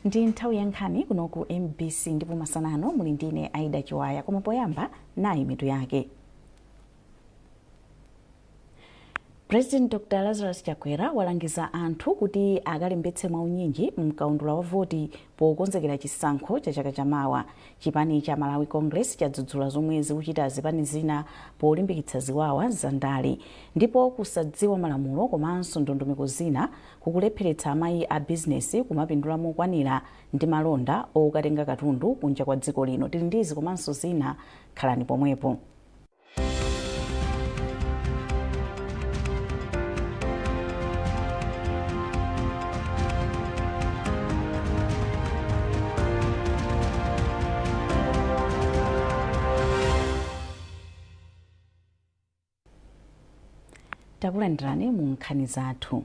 Ndi nthawi ya nkhani kuno ku MBC ndipo masanano muli ndine Aida Chiwaya, koma poyamba nayi mitu yake. President Dr. Lazarus Chakwera walangiza anthu kuti akalembetse mwaunyinji mkaundula wa voti pokonzekera chisankho cha chaka chamawa. Chipani cha Malawi Congress chadzudzula zomwe zikuchita zipani zina polimbikitsa ziwawa za ndale, ndipo kusadziwa malamulo komanso ndondomeko zina kukulepheretsa amayi a bizinesi kumapindula mokwanira ndi malonda okatenga katundu kunja kwa dziko lino. Tili ndizi komanso zina, khalani pomwepo. Takulandirani mu nkhani zathu.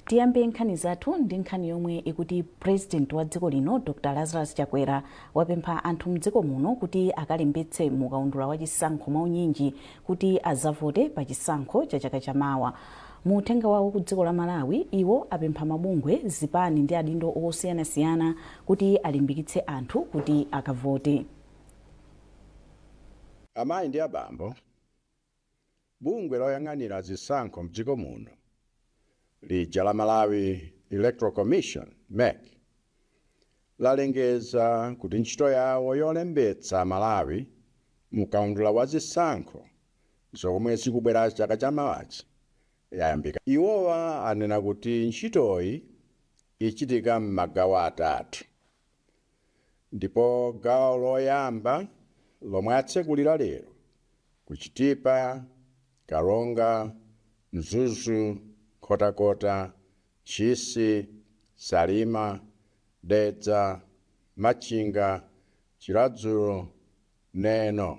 Tiyambe nkhani zathu ndi nkhani yomwe ikuti President wa dziko lino Dr. Lazarus Chakwera wapempha anthu mdziko muno kuti akalembetse mukaundula wa chisankho mwaunyinji kuti azavote pa chisankho cha chaka chamawa. Mu uthenga wawo ku dziko la Malawi, iwo apempha mabungwe, zipani ndi adindo osiyanasiyana kuti alimbikitse anthu kuti akavote. Amayi ndi abambo, bungwe loyang'anira zisankho mdziko muno lija la Malawi Electoral Commission MEC lalengeza kuti ntchito yawo yolembetsa Malawi mukaundula wa zisankho zomwe zikubwera chaka chamawachi yayambika. Iwowa anena kuti ntchitoyi ichitika m'magawo atatu, ndipo gawo loyamba lomwe atsekulira lero kuchitipa, Karonga, Mzuzu, Kotakota, Chisi, Salima, Dedza, Machinga, Chiradzulo, Neno,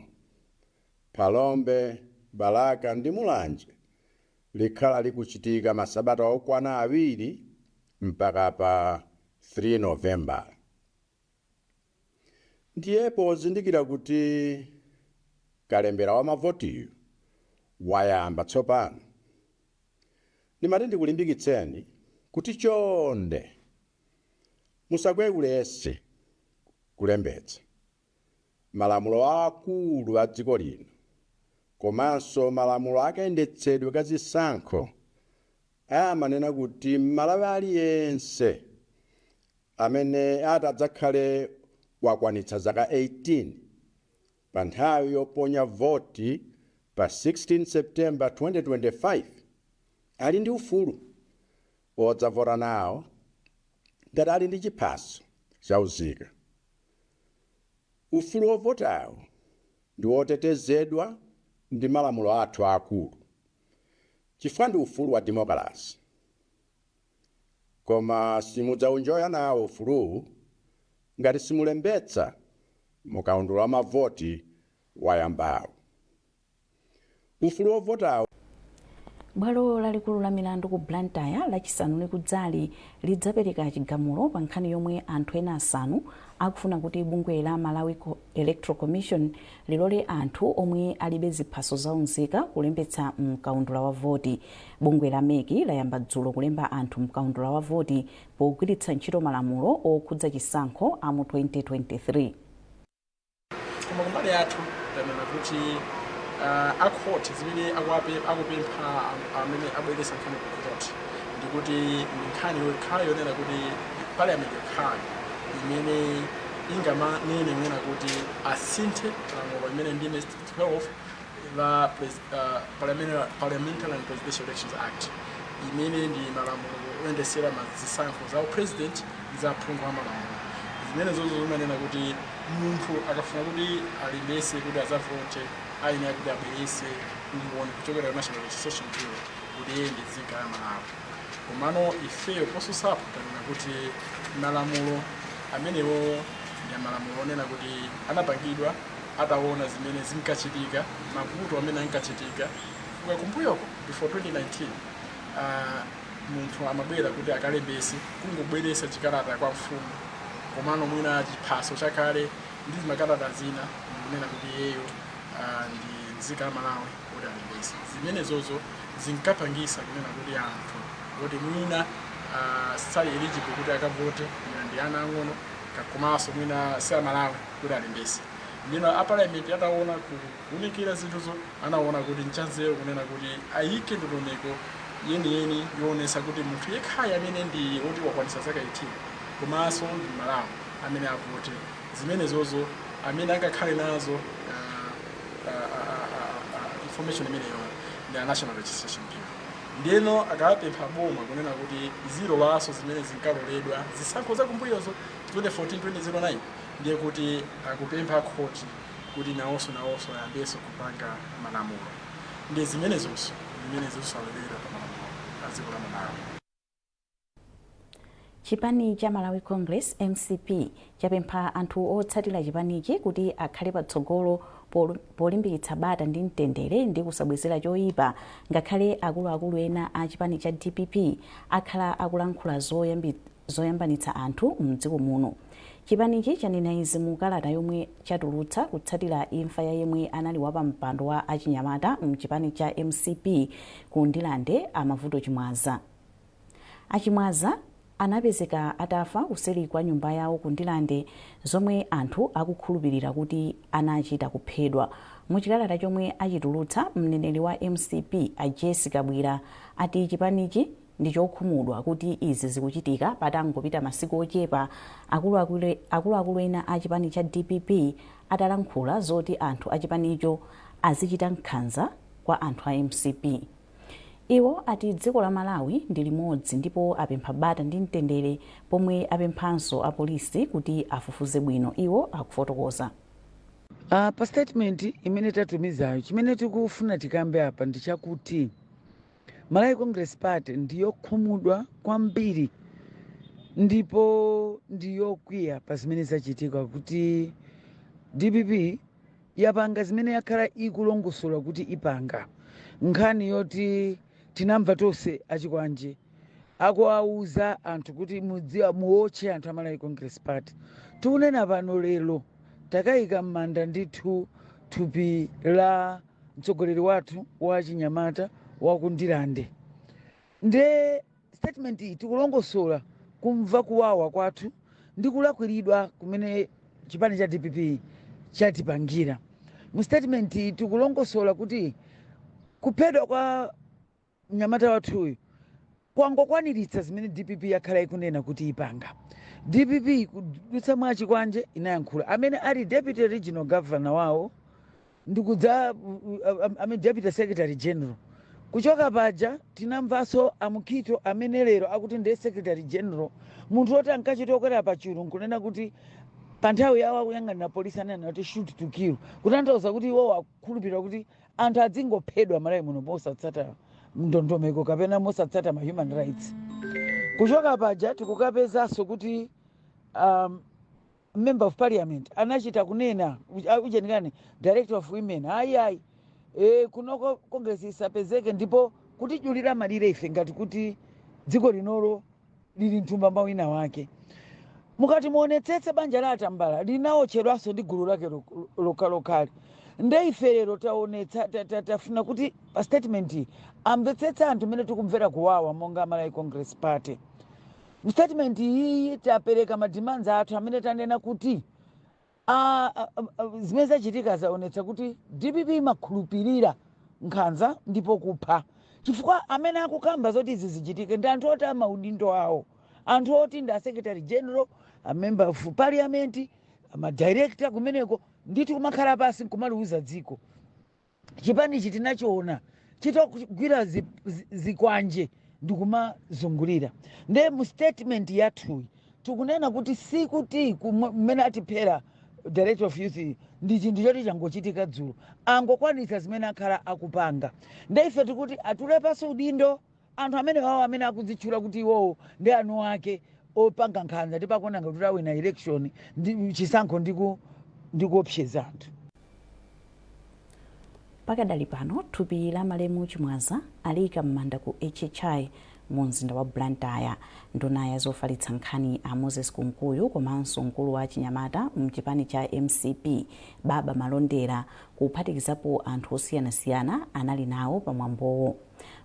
Palombe, Balaka ndi Mulanje likhala likuchitika masabata okwana 2 mpaka pa 3 Novemba. Ndiyepo zindikira kuti kalembera wa mavotiyo wayamba tsopano. Ndimati ndikulimbikitseni kuti chonde musakwewulese kulembetsa malamulo akulu a dziko lino komanso malamulo akayendetsedwe ka zisankho amanena kuti Malawi aliyense amene atadzakhale wakwanitsa zaka 18 pa nthawi yoponya voti pa 16 September 2025 ali ndi ufulu wodzavota nawo ngati ali ndi chiphaso chauzika. Ufulu wovotawo ndi wotetezedwa ndi malamulo athu akulu chifukwa ndi ufulu wa demokrasi, koma simudzaunjoya nawo ufuluwu ngati simulembetsa mukaundula wa mavoti wayambawo. Ufulu wovotawo. Bwalo lalikulu la milandu ku Blantyre lachisanu likudzali lidzapereka chigamulo pa nkhani yomwe anthu ena asanu akufuna kuti bungwe la Malawi Electoral Commission lilole anthu omwe alibe ziphaso zaunzika kulembetsa mkaundula wa voti. Bungwe la MEC layamba dzulo kulemba anthu mkaundula wa voti pogwiritsa ntchito malamulo okhudza chisankho mu 2023. Koma kumbali yathu tanena kuti akhoti zimene akupempha amene abweresa nkhani kukoti ndikuti nkhani yokhala yonena kuti parliament yokhala imene ingamanene mwina kuti asinthe lamulo imene ndi 12 la Parliamentary and Presidential Elections Act imene ndi malamulo oyendesera zisankho za president za phungu wa malamulo. Zimene zozo zimanena kuti munthu akafuna kuti alembetse kuti azavote aina kuti abwerese umboni kuchokera National Registration Bureau kuti ndi dzina la Malawi. Komano ifeyo posusapo tanena kuti malamulo amenewo ndi malamulo onena kuti anapangidwa ataona zimene zinkachitika, mavuto amene ankachitika kumbuyoko before 2019. Munthu amabwera kuti akalembetse kungobweresa chikalata kwa mfumu, komano mwina chiphaso chakale ndi makalata zina kunena kuti yeyo ndi dzina la Malawi kuti alembetse. Zimene zozo zinkapangisa kunena kuti anthu kuti mwina sali eligible kuti akavote ndi ana ang'ono komanso mwina si amalawi kuti alembese. Ndino aparliament ataona kuunikira zinthuzo anaona kuti nchanzeru kunena kuti ayike ndondomeko yeniyeni yoonesa kuti munthu yekhayo amene ndi oti wakwanisa zaka 18 komanso ndi malawi amene avote zimenezozo amene angakhale nazo information imeneyo ndi national registration bureau. Ndino akapempha boma kunena kuti zilowaso zimene zinkaloledwa zisankho zakumbuyozo 2014-2009 ndiye kuti akupempha khoti kuti nawonso ayambenso kupanga malamulo. Ndi zimenezonso aloledwa pa malamulo a dziko la Malawi. Chipani cha Malawi Congress MCP chapempha anthu otsatira chipanichi kuti akhale patsogolo polimbikitsa bata ndi mtendere ndi kusabwezera choyipa, ngakhale akuluakulu ena a chipani cha DPP akhala akulankhula zoyambanitsa anthu mdziko muno. Chipanichi chanena izi mu kalata yomwe chatulutsa kutsatira imfa ya yemwe anali wapampando wa achinyamata mchipani cha MCP ku Ndilande Amavuto Chimwaza. Achimwaza anapezeka atafa kuseri kwa nyumba yawo ku Ndilande, zomwe anthu akukhulupirira kuti anachita kuphedwa. Muchikalata chomwe achitulutsa, mneneri wa MCP a Jessica Bwira ati chipanichi ndi chokhumudwa kuti izi zikuchitika patangopita masiku ochepa akuluakulu ena a chipani cha DPP atalankhula zoti anthu a chipanicho azichita nkhanza kwa anthu a MCP. Iwo ati dziko la Malawi ndi limodzi ndipo apempha bata ndi mtendere, pomwe apemphanso apolisi kuti afufuze bwino. Iwo akufotokoza. Pa statement imene tatumizayo, chimene tikufuna tikambe apa ndi chakuti Malawi Congress Party ndiyokhumudwa kwambiri ndipo ndiyokwiya pa zimene zachitika kuti DPP yapanga zimene yakhala ikulongosola kuti ipanga. Nkhani yoti tinamva tonse achikwanje akuwauza anthu kuti muotche anthu a Malawi Congress Party. Tikunena pano lero takayika m'manda ndithu thupi la mtsogoleri wathu wa chinyamata wa ku Ndilande. Nde statement iyi tikulongosola kumva kuwawa kwathu ndi kulakwiridwa kumene chipani cha DPP chatipangira. Mu statement iyi tikulongosola kuti kuphedwa kwa mnyamata wathuyu kwangokwaniritsa zimene DPP yakhala ikunena kuti ipanga. DPP kudutsa mwa chikwanje inayankhula amene ali deputy regional governor wawo ndikudza amene deputy secretary general. Kuchoka paja tinamvaso amukito amene lero akuti ndiye secretary general, munthu woti ankachitokwera pa chilungu kunena kuti pa nthawi yawo akuyang'anira polisi anena kuti shoot to kill, kutanthauza kuti iwo akhulupirira kuti anthu adzingophedwa Malawi muno mosatsata ndondomeko kapena mosatsata ma human rights. Kuchoka paja tikukapezanso kuti member of parliament anachita kunena ujenikani director of women ayi kunoko Congress isapezeke ndipo kuti julira malire ife ngati kuti dziko linolo lili mtumba mawina wake. Mukati muonetsetse banja la Atambala linaotchedwanso ndi gulu lake lokali. Nde ife lero taonetsa tafuna kuti pa statement amvetsetsa anthu mene tikumvera kuwawa monga Malawi Congress Party. Mu statement iyi tapereka demands athu amene tanena kuti zimene zachitika zaonetsa kuti DPP makhulupirira nkhanza ndipo kupha. Chifukwa amene akukamba zoti izi zichitike ndi anthu oti amaudindo awo, anthu oti ndi secretary general, a member of parliament, ama director kumeneko nditi kumakhala pasi nkumaluza dziko. Chipani ichi tinachiona chitogwira zikwanje ndikumazungulira. Nde mu statement yathu tikunena kuti sikuti kumene atiphera director of youth ndi chinthu choti changochitika dzulo, angokwanitsa zimene akhala akupanga. Nde ife tikuti atulepanso udindo anthu amene wawo amene akudzitchula kuti iwowo ndi anu ake opanga nkhanza ndipo akuona ngati kuti awina election ndi chisankho ndikuopseza anthu. Pakadali pano thupi la Malemu Chimwaza aliyika m'manda ku HHI mu mzinda wa Blantyre. Nduna ya zofalitsa nkhani a Moses Kunkuyu komanso mkulu wa Chinyamata mchipani cha MCP Baba Malondera kuphatikizapo anthu osiyanasiyana anali nawo pamwambowo.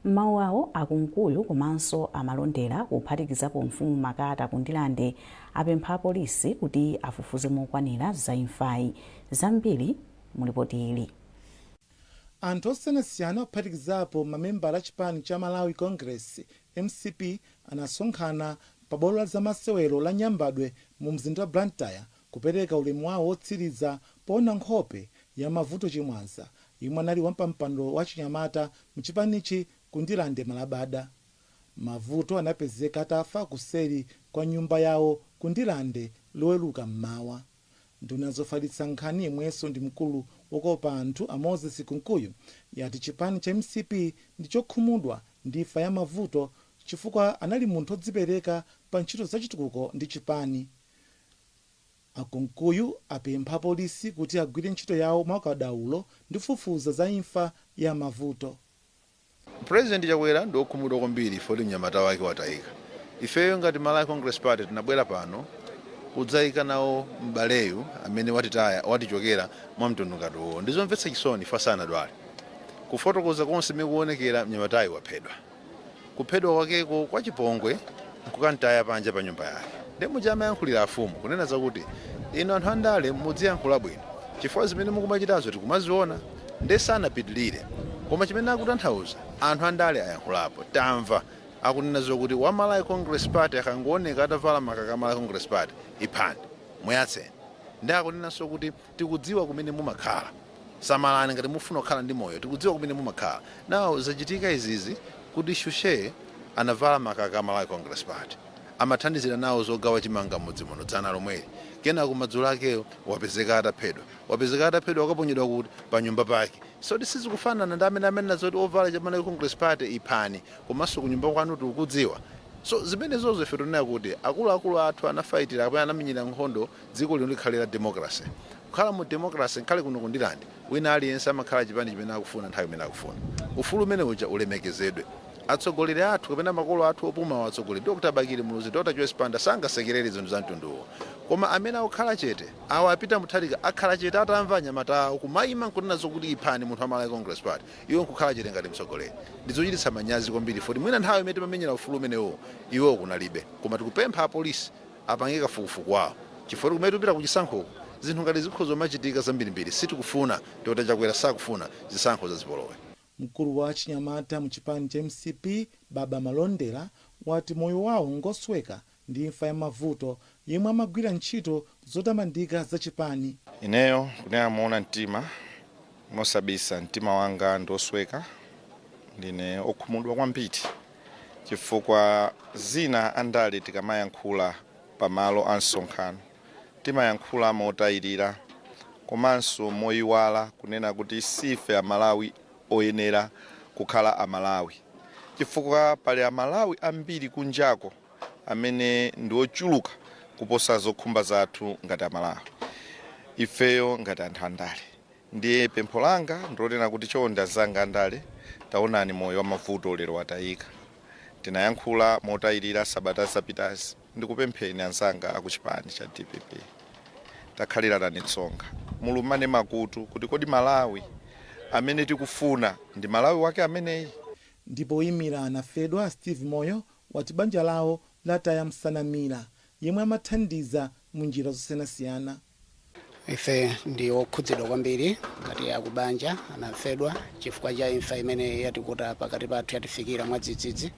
M'mawu awo akunkuyu komanso amalondera kuphatikizapo mfumu Makata Kundilande apempha polisi kuti afufuze mokwanira za imfayi. Zambiri mulipoti ili. Anthu osiyanasiyana kuphatikizapo mamembala a chipani cha Malawi Congress MCP anasonkhana pa bwalo la zamasewero la Nyambadwe mu mzinda wa Blantyre kupereka ulemu wawo wotsiriza poona nkhope ya Mavuto Chimwaza yemwe anali wampampando wa Chinyamata mchipanichi Kundilande Malabada. Mavuto anapezeka atafa kuseri kwa nyumba yawo Kundilande loweruka mmawa. Nduna zofalitsa nkhani yemwenso ndi mkulu wokopa anthu a Moses Kunkuyu yati chipani cha MCP ndi chokhumudwa ndi imfa ya Mavuto chifukwa anali munthu odzipereka pa ntchito zachitukuko ndi chipani. Akunkuyu apempha polisi kuti agwire ntchito yawo mwakadaulo ndi kufufuza za imfa ya Mavuto. President Chakwera ndi okhumudwa kwambiri foti mnyamata wake watayika. Ifeyo ngati Malawi Congress Party tinabwera pano kudzayika nawo m'baleyu amene watichokera mwa mtundukatuwo. Ndizomvetsa chisoni fasana dwale kufotokoza konse mikuonekera mnyamatayi waphedwa. Kuphedwa kwakeko kwa chipongwe nkukantaya panja pa nyumba yake. Ndemo chamayankhulira afumu kunena zakuti ino anthu andale mudziyankhula bwino chifukwa zimene mukumachitazo tikumaziona ndesanapitilire, koma chimene akutanthauza anthu andale ayankhulapo tamva akunena zokuti wa Malawi Congress Party akangooneka atavala makaka Malawi Congress Party iphani muyatseni. Ndi akunenanso kuti tikudziwa kumene mumakhala, samalani ngati mufuna kukhala ndi moyo, tikudziwa kumene mumakhala. Nawo zachitika izizi kuti Shushe anavala makaka Malawi Congress Party amathandizira nawo zogawa chimanga mudzi muno dzana lomweli. Kena kumadzulo akeyo wapezeka ataphedwa wakaponyedwa kuti pa nyumba pake. So this kufanana ndi amene nazoti ovala cha Malawi Congress Party iphani komanso kunyumba kwanu tikudziwa. So zimene zozo ife tunena kuti akuluakulu athu anafaitira kapena anamenyera nkhondo dziko lino likhalira democracy. Kukhala mu democracy nkhale kuno Kundilande wina aliyense amakhala chipani chimene akufuna nthawi imene akufuna. Ufulu umene uja ulemekezedwe. Atsogoleri athu kapena makolo athu opuma atsogoleri Dr. Bakili Muluzi Dr. Joyce Panda sangasekerere zinthu za mtunduwo. Koma amene akukhala chete awo apita muthalika akhala chete atamva nyamata awo kumayima nkunena zokuti iphani munthu wa Malawi Congress Party iwo nkukhala chete ngati mtsogoleri. Ndizochititsa manyazi kwambiri foti mwina nthawi imene timamenyera ufulu umenewo iwo kunalibe. Koma tikupempha apolisi apange kafukufuku wawo chifukwa kumene tipita kuchisankho zinthu ngati zikhozo machitika zambirimbiri sitikufuna Dr. Chakwera sakufuna zisankho zazipolowe. Mkulu wa Chinyamata mchipani cha MCP Baba Malondera wati moyo wawo ngosweka ndi imfa ya Mavuto yemwe amagwira ntchito zotamandika za chipani. Ineyo kunena muona mtima mosabisa mtima wanga ndosweka, ndine okhumudwa kwambiri chifukwa zina andale tikamayankhula pamalo ansonkhano timayankhula motayirira komanso moyiwala kunena kuti sife amalawi oyenera kukhala amalawi chifukwa pali amalawi ambiri kunjako amene ndi ochuluka kuposa zokhumba zathu ngati amalawi. Ifeyo ngati anthu andale ndiye pempho langa ndilonena kuti chonda zanga andale taonani moyo wa Mavuto lero watayika. Tinayankhula motayirira sabata zapitazi ndikupempheni anzanga akuchipani cha DPP takhalirani tsonga mulumane makutu kuti kodi Malawi amene tikufuna ndi Malawi wake ameneyi. Ndipo oyimira anafedwa Steve Moyo wati banja lawo lataya msanamira yemwe amathandiza mu njira zosiyanasiyana. Ife ndi okhudzidwa kwambiri ngati akubanja anafedwa chifukwa cha imfa imene yatikuta pakati pathu yatifikira mwadzidzidzi.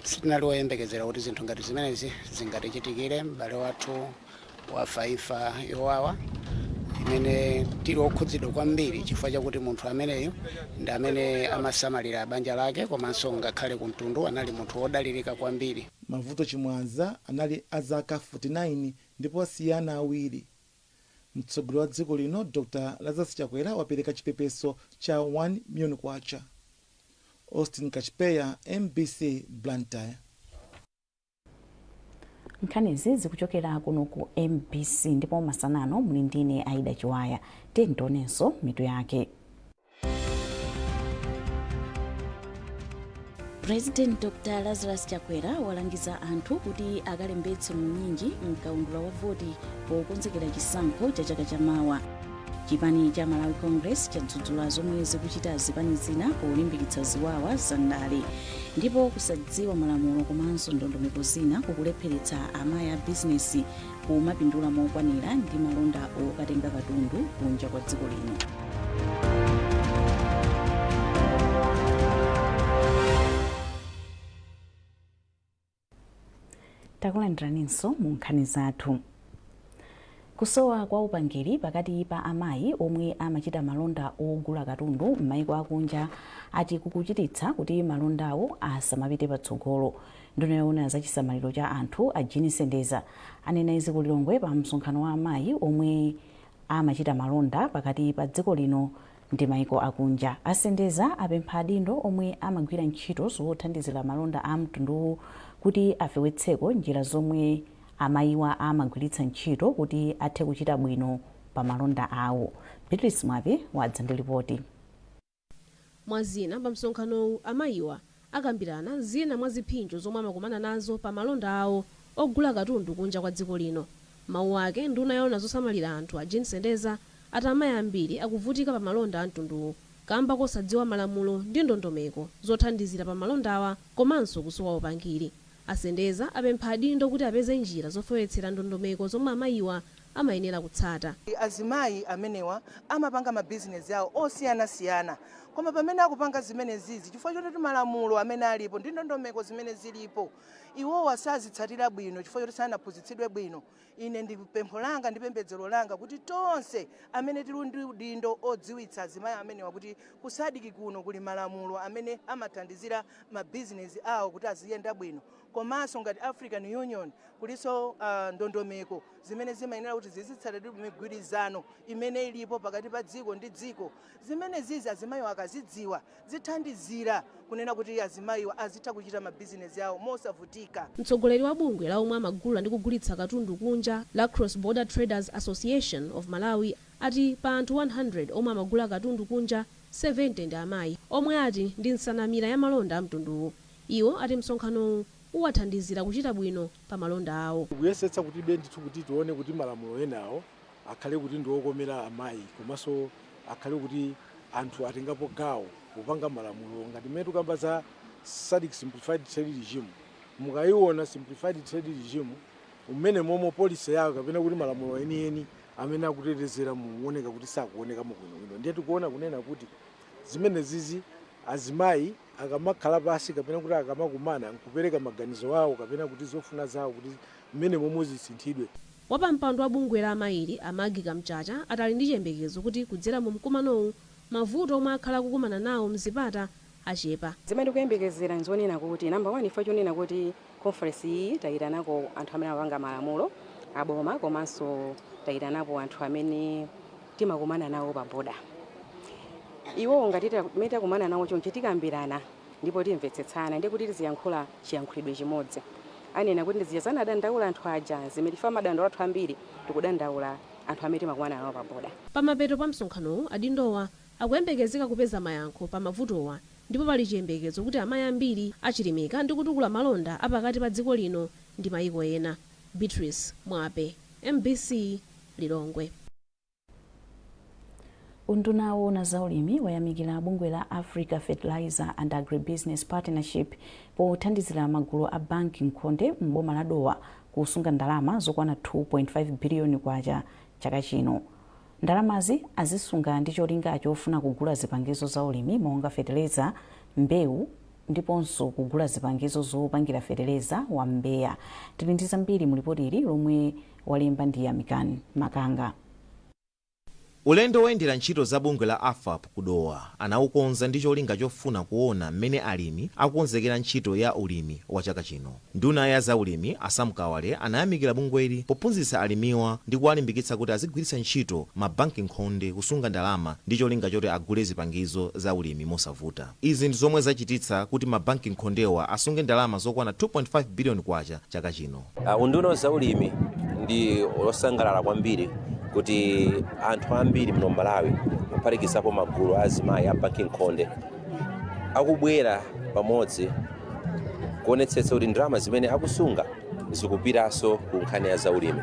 Sitinali oyembekezera kuti zinthu ngati zimenezi zingatichitikire. M'bale wathu wafa imfa yowawa imene tili okhudzidwa kwambiri chifukwa chakuti munthu ameneyo ndi amene amasamalira banja lake komanso ngakhale kumtundu anali munthu wodalirika kwambiri. Mavuto Chimwaza anali azaka 49 ndipo asiyana awiri. Mtsogoleri wa dziko lino Dr. Lazarus Chakwera wapereka chipepeso cha 1 million kwacha. Austin Kachipeya, MBC Blantyre. Nkhanizi zikuchokera kuno ku MBC ndipo masanano muli ndine Aida Chiwaya. Tendonenso mitu yake. President Dr. Lazarus Chakwera walangiza anthu kuti akalembetse maunyinji mkaundula wa voti pokonzekera chisankho cha chaka chamawa. Chipani cha Malawi Congress chadzudzula zomwe zikuchita zipani zina polimbikitsa ziwawa za ndale ndipo kusadziwa malamulo komanso ndondomeko zina kukulepheretsa amayi a bizinesi kumapindula mokwanira ndi malonda okatenga katundu kunja kwa dziko lino. Takulandiranso mu nkhani zathu. Kusowa kwa upangiri pakati pa amayi omwe amachita malonda ogula katundu m'mayiko akunja ati kukuchititsa kuti malondawo asamapite patsogolo. Nduna yoona za chisamaliro cha anthu a Jean Sendeza anena izi ku Lilongwe pa msonkhano wa amayi omwe amachita malonda pakati pa dziko lino ndi mayiko akunja. Asendeza apempha adindo omwe amagwira ntchito zothandizira malonda a mtundu kuti afewetseko njira zomwe amayiwa amagwiritsa ntchito kuti athe kuchita bwino pa malonda awo. Beatrice Mwape wadza ndi ripoti. Mwazina pa msonkhano amayiwa akambirana zina mwa ziphinjo zomwe amakumana nazo pa malonda awo ogula katundu kunja kwa dziko lino. Mawu ake nduna yoona zosamalira anthu a Jean Sendeza ati amayi ambiri akuvutika pa malonda a mtunduwo kamba kosadziwa malamulo ndi ndondomeko zothandizira pa malondawa komanso kusowa upangiri. Asendeza apempha adindo kuti apeze njira zofewetsera ndondomeko zomwe amayiwa amayenera kutsata. Azimayi amenewa amapanga mabizinesi awo osiyanasiyana, koma pamene akupanga zimene zizi chifukwa choti malamulo amene alipo ndi ndondomeko zimene zilipo iwowo asazitsatira bwino chifukwa choti sanaphunzitsidwe bwino. Ine ndi pempho langa ndi pembedzero langa kuti tonse amene tili ndi udindo odziwitsa azimayi amenewa kuti kusadiki kuno kuli malamulo amene amathandizira mabizinesi awo kuti aziyenda bwino. Komanso ngati African Union kuliso ndondomeko zimene zimayenera kuti zizitsatidwe migwirizano imene ilipo pakati pa dziko ndi dziko. Zimene zizi azimayiwa akazidziwa zithandizira kunena kuti azimayiwa azitha kuchita mabizinesi awo mosavutika. Mtsogoleri wa bungwe la omwe amagula ndi kugulitsa katundu kunja la Cross Border Traders Association of Malawi ati pa anthu 100 omwe amagula katundu kunja 70 ndi amayi omwe ati ndi nsanamira ya malonda a mtunduwo. Iwo ati msonkhano uwathandizira kuchita bwino pa malonda awo. Kuyesetsa kuti ndithu kuti tione kuti malamulo enawo akhale kuti ndiokomera amayi komanso akhale kuti anthu atengapo gawo kupanga malamulo ngati mmene tikamba za SADC simplified trade regime. Mukayiona simplified trade regime umene momwe policy yawo kapena kuti malamulo enieni amene akutetezera muoneka kuti sakuoneka bwino. Ndiye tikuona kunena kuti zimene zizi azimayi akamakhala pasi kapena kuti akamakumana nkupereka maganizo awo kapena kuti zofuna zawo kuti mmene momwe zisinthidwe. Wapampando wa bungwe la amayiri amagika mchacha atali ndi chiyembekezo kuti kudzera mu mkumanowu mavuto omwe akhala kukumana nawo mzipata achepa. Zimene tikuyembekezera nzonena kuti namba 1 ifa chonena kuti conference iyi tayitanako anthu amene amapanga malamulo aboma komanso tayitanako anthu amene timakumana nawo pa boda. Iwo ngati takumana nawo choncho tikambirana ndipo timvetsetsana ndi kuti tiziyankhula chiyankhulidwe chimodzi. Anena kuti ndiziyazana adandaula anthu aja zimene tifa madandaula anthu ambiri tikudandaula anthu amene timakumana nawo pa boda. Pamapeto pa msonkhanowu adindowa akuyembekezeka kupeza mayankho pa mavutowa ndipo pali chiyembekezo kuti amayi ambiri achilimika ndi kutukula malonda apakati pa dziko lino ndi mayiko ena. Beatrice Mwape, MBC, Lilongwe. Unduna woona za ulimi wayamikira bungwe la Africa Fertilizer and Agribusiness Partnership pothandizira magulu a banki Nkhonde m'boma la Dowa kusunga ndalama zokwana 2.5 biliyoni kwacha chaka chino. Ndalamazi azisunga ndi cholinga chofuna kugula zipangizo za ulimi monga fertilizer, mbewu ndiponso kugula zipangizo zopangira fertilizer wa mbeya. Tili ndi zambiri mu ripoti ili lomwe walemba ndi Nkhani Masana. Ulendo woyendera ntchito za bungwe la AFAP kudowa anawukonza ndi cholinga chofuna kuona mmene alimi akukonzekera ntchito ya ulimi wa chaka chino. Nduna ya za ulimi Asamkawale anayamikira bungweli pophunzitsa alimiwa ndi kuwalimbikitsa kuti azigwiritsa ntchito mabanki Nkhonde kusunga ndalama ndi cholinga choti agule zipangizo za ulimi mosavuta. Izi ndi zomwe zachititsa kuti mabanki Nkhondewa asunge ndalama zokwana 2.5 biliyoni kwacha chaka chino. Unduna za ulimi ndi losangalala kwambiri kuti anthu ambiri muno Malawi kuphatikizapo magulu azimayi a banki Nkhonde akubwera pamodzi kuonetsetsa kuti ndalama zimene akusunga zikupiranso ku nkhani ya zaulimi.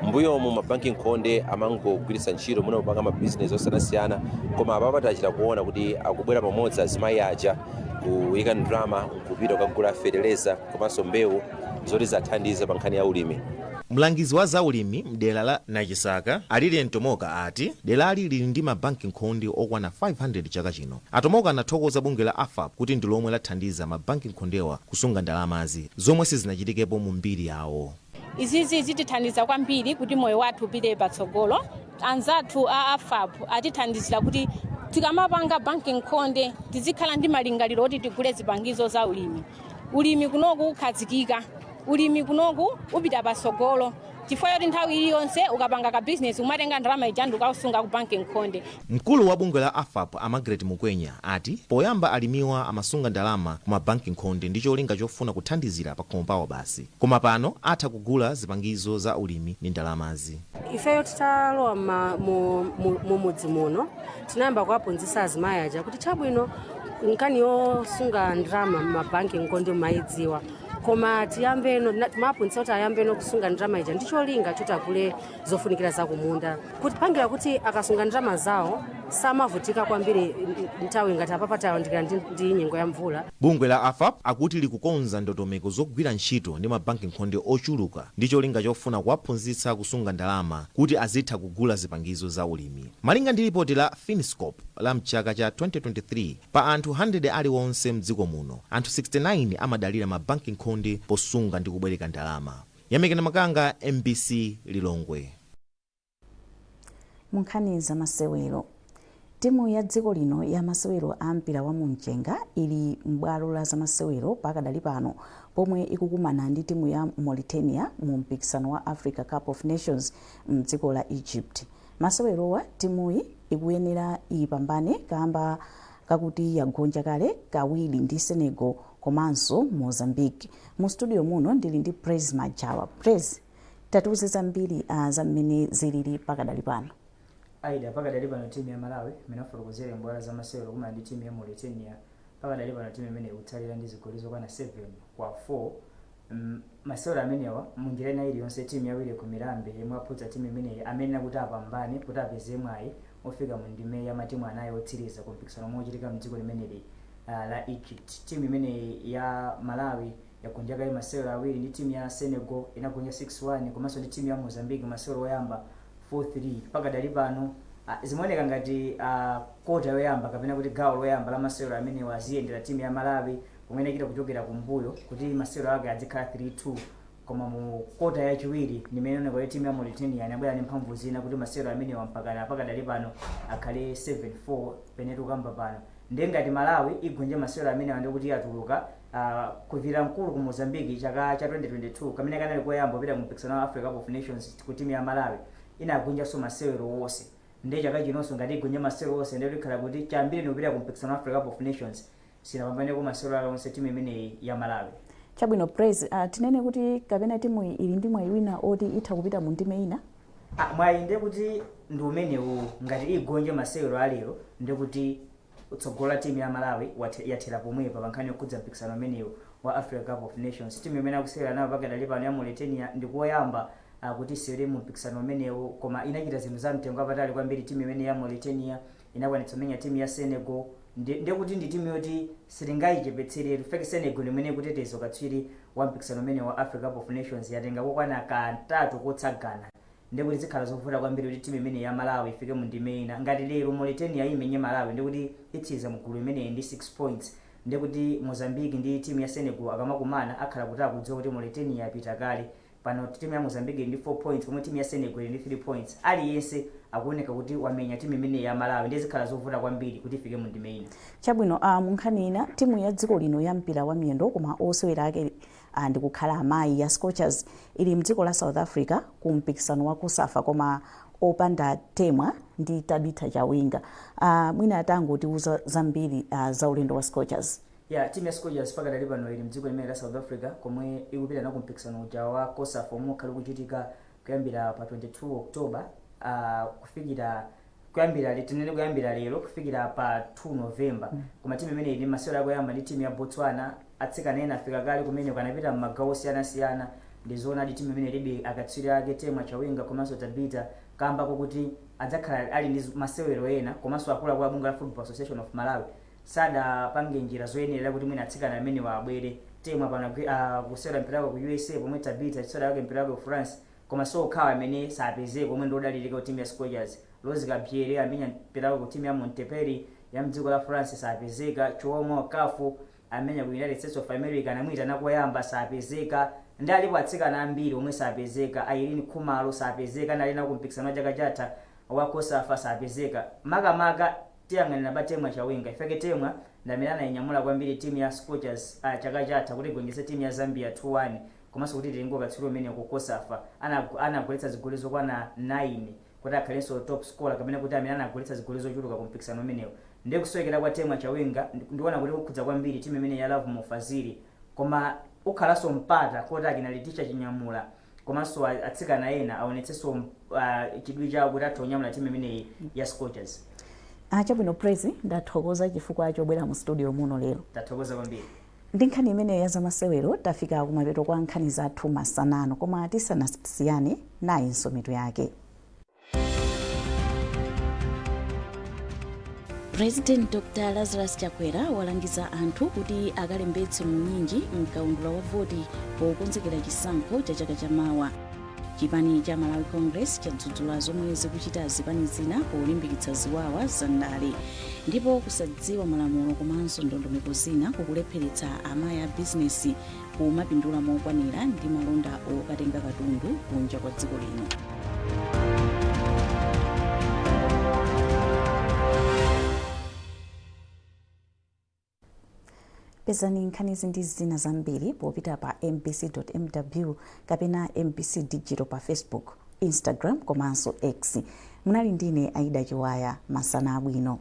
Mbuyomu mabanki nkhonde amangogwiritsa ntchito muna kupanga mabizinesi osiyanasiyana, koma apapa tachita kuona kuti akubwera pamodzi azimayi aja kuyika ndalama kupita kukagula fertilizer komanso mbewu zoti zathandize pa nkhani ya ulimi. Mlangizi wa zaulimi mdera la Nachisaka Alili Ntomoka ati derali lili ndi mabanki nkhonde okwana 500 chaka chino. Atomoka anathokoza bungwe la AFAP kuti ndi lomwe lathandiza mabanki nkhondewa kusunga ndalamazi zomwe sizinachitikepo mu mbiri yawo. Izizi zitithandiza kwambiri kuti moyo wathu upite patsogolo. Anzathu a AFAP atithandizira kuti tikamapanga banki nkhonde tizikhala ndi malingaliro oti tigule zipangizo za ulimi. Ulimi kunoku ukhazikika, ulimi kunoku upita patsogolo. Chifukwa yoti nthawi iliyonse ukapanga ka business umatenga ndalama ija ukausunga ku banki nkhonde. Mkulu wa bungwe la AFAP Margaret Mukwenya ati poyamba alimiwa amasunga ndalama ku mabanki nkhonde ndi cholinga chofuna kuthandizira pa khomo pawo basi, koma pano atha kugula zipangizo za ulimi ndi ndalamazi. Ifeyo titalowa mu mudzi muno tinayamba kuwaphunzitsa azimayi aja kuti chabwino nkhani yosunga ndalama mabanki nkhonde maidziwa, koma timaphunzitsa kuti ayambeno kusunga ndalama ija ndi cholinga choti agule zofunikira za kumunda, kuti pangira kuti akasunga ndalama zawo samavutika kwambiri nthawi ngati apapa tayandikira ndi nyengo ya mvula. Bungwe la AFAP akuti likukonza ndondomeko zogwira ntchito ndi mabanki nkhonde ochuluka ndi cholinga chofuna kuwaphunzitsa kusunga ndalama kuti azitha kugula zipangizo za ulimi. Malinga ndi ripoti la Finscope la mchaka cha 2023, pa anthu 100 aliwonse mdziko muno, anthu 69 amadalira mabanki nkhonde posunga ndi kubwereka ndalama. Yamekena Makanga, MBC Lilongwe. Munkhani za masewero. Timu ya dziko lino ya masewero a mpira wa mumchenga ili m'bwalo la zamasewero pakadali pano pomwe ikukumana ndi timu ya Mauritania mu mpikisano wa Africa Cup of Nations mdziko la Egypt. Masewerowa timuyi ikuyenera ipambane kamba kakuti yagonja kale kawiri ndi Senegal komanso Mozambique. Mu studio muno ndili ndi Praise Majawa. Praise, tatiuze zambiri za mmene zilili pakadali pano. Aida pakadali pano timu ya Malawi minafotokozera mbwala za masewero kumana ndi timu ya Mauritania. Pakadali pano timu imene ikutsalira ndi zigoli zokwana 7-4. Masewero amenewa munjira ina iliyonse timu yawiri ku Mirambe yemwe aphunzitsa timu imene amene kuti apambane kuti apeze mwayi ofika mu ndime ya matimu anayi otsiriza ku mpikisano omwe uchitika mdziko limeneli la Egypt. Timu imene ya Malawi yagonja kale masewero awiri ndi timu ya Senegal inagonja 6-1 komanso ndi timu ya Mozambique masewero oyamba 4-3. Pakadali pano zimaoneka ngati kota yoyamba kapena kuti gawo loyamba la masewero amene waziyendera timu ya Malawi kumene ikita kuchokera kumbuyo kuti masewero ake azikhala 3-2, koma mu kota yachiwiri nimeona kwa timu ya Mauritania inabwera ndi mphamvu zina kuti masewero amene wampakana pakadali pano akhale 7-4 penetu kamba pano. Ndengati Malawi igonje masewero amene andi kuti atuluka kuvira mkulu ku Mozambique chaka cha 2022 kamene kanali koyamba kupita mu mpikisano wa Africa Cup of Nations ku timu ya Malawi inagonja so masewero wonse. Ndi chaka chinonso ngati igonja masewero wonse ndi likhala kuti chambiri nopita ku mpikisano wa Africa Cup of Nations sinapambane ku masewero wonse timu imene ya Malawi. Chabwino Praise, tinene kuti kapena timu ili ndi mwayi wina oti itha kupita mu ndime ina? Mwayi ndi kuti ndi umenewu ngati igonje masewero alero ndi kuti utsogola timu ya Malawi yathera pomwepa pa nkhani yokhudza mpikisano umenewu wa Africa Cup of Nations. Timu imene akusewera nayo pakadali pano ya Mauritania ndi koyamba kuti isewere mu mpikisano umenewu, koma inachita zinthu za mtengo wapatali kwambiri. Timu imene ya Mauritania inakwanitsa kumenya timu ya Senegal ndi kuti ndi timu yoti silingayichepetsere tufeke Senegal imene kuteteza katswiri wa mpikisano umenewu wa Africa Cup of Nations yatenga kokwana katatu kotsagana. Ndikuti zikhala zovuta kwambiri kuti timu imene ya Malawi ifike mu ndime ina. Ngati lero Mauritania imenye Malawi ndikuti itsiza mgulu imene ndi 6 points. Ndikuti Mozambique ndi timu ya Senegal akamakumana akhala kuti akudziwa kuti Mauritania yapita kale. Pano timu ya Mozambique ndi 4 points pomwe timu ya Senegal ndi 3 points. Aliyense akuoneka kuti wamenya timu imene ya Malawi ndi zikhala zovuta kwambiri kuti ifike mu ndime ina. Chabwino munkhani ina timu ya dziko lino ya mpira wa miyendo koma osewera ake ndikukhala amayi ya Scorchers ili mdziko la South Africa ku mpikisano wa kusafa koma opanda temwa ndi Tabitha Chawinga. Mwina atangoti uza zambiri za ulendo wa Scorchers. Timu ya Scorchers pakadali pano ili mdziko limene la South Africa komwe ikupita na ku mpikisano uja wa kusafa omwe ukhali kuchitika kuyambira pa 22 October kuyambira lero kufikira pa 2 November. Koma timu imene ili masewera akoyamba ndi timu ya Botswana atsikana ena afika kale kumene kanapita m'magawo osiyanasiyana ndizoona ati timu imene ilibe akatswiri ake Temwa Chawinga komanso Tabita kamba kokuti adzakhala ali ndi masewero ena komanso akuluakulu a bungwe la Football Association of Malawi sadapange njira zoyenerera kuti mwina atsikana amene wabwere. Temwa pano kusewera mpira wake ku USA pomwe Tabita kusewera wake mpira wake ku France komanso okhawa amene sapezeke pomwe ndodalirika ku timu ya Scorchers. Rose Gabriel amenya mpira wake ku timu ya Montpellier ya mdziko la France sapezeka. Chomwe Kafu amenya ku United States of America anamwita nakoyamba sapezeka. Ndi alipo atsikana ambiri omwe sapezeka. Irene Khumalo sapezeka nali na kumpikisano chaka chatha wa Kosafa sapezeka. Makamaka tiyang'anira pa Temwa Chawinga ifeke Temwa ndamilana inyamula kwambiri timu ya Scorchers chaka chatha kuti igongetse timu ya Zambia 2-1 komanso kuti tilingo katswiri umene ku Kosafa anagoletsa zigoli zokwana 9 kuti akhalenso top scorer kapena kuti amene anagoletsa zigoli zochuluka ku mpikisano umenewo. Ndiye kusowekera kwa Temwa Chawinga ndiona kuti kukhudza kwambiri timu imene ya Love Mofaziri koma ukhalanso mpata kuti akinaliticha chinyamula komanso atsikana ena aonetsenso chidwi chawo kuti atha kunyamula timu imeneyi ya Scorchers. Chabwino Prezi ndathokoza chifukwa chobwera mu studio muno lero. Tathokoza kwambiri. Ndi nkhani imeneyo ya zamasewero tafika kumapeto kwa nkhani zathu masanano koma tisanasiyane nayinso mitu yake. President Dr. Lazarus Chakwera walangiza anthu kuti akalembetse mnyinji mkaundula wa voti pokonzekera chisankho cha chaka chamawa. Chipani cha Malawi Congress chadzudzula zomwe zikuchita zipani zina polimbikitsa ziwawa za ndale ndipo kusadziwa malamulo komanso ndondomeko zina kukulepheretsa amayi a bizinesi kumapindula mokwanira ndi malonda okatenga katundu kunja kwa dziko lino. Pezani nkhanizi ndi zina zambiri popita pa mbc.mw kapena mbc digital pa Facebook, Instagram komanso X. Munali ndine Aida Chiwaya, masana abwino.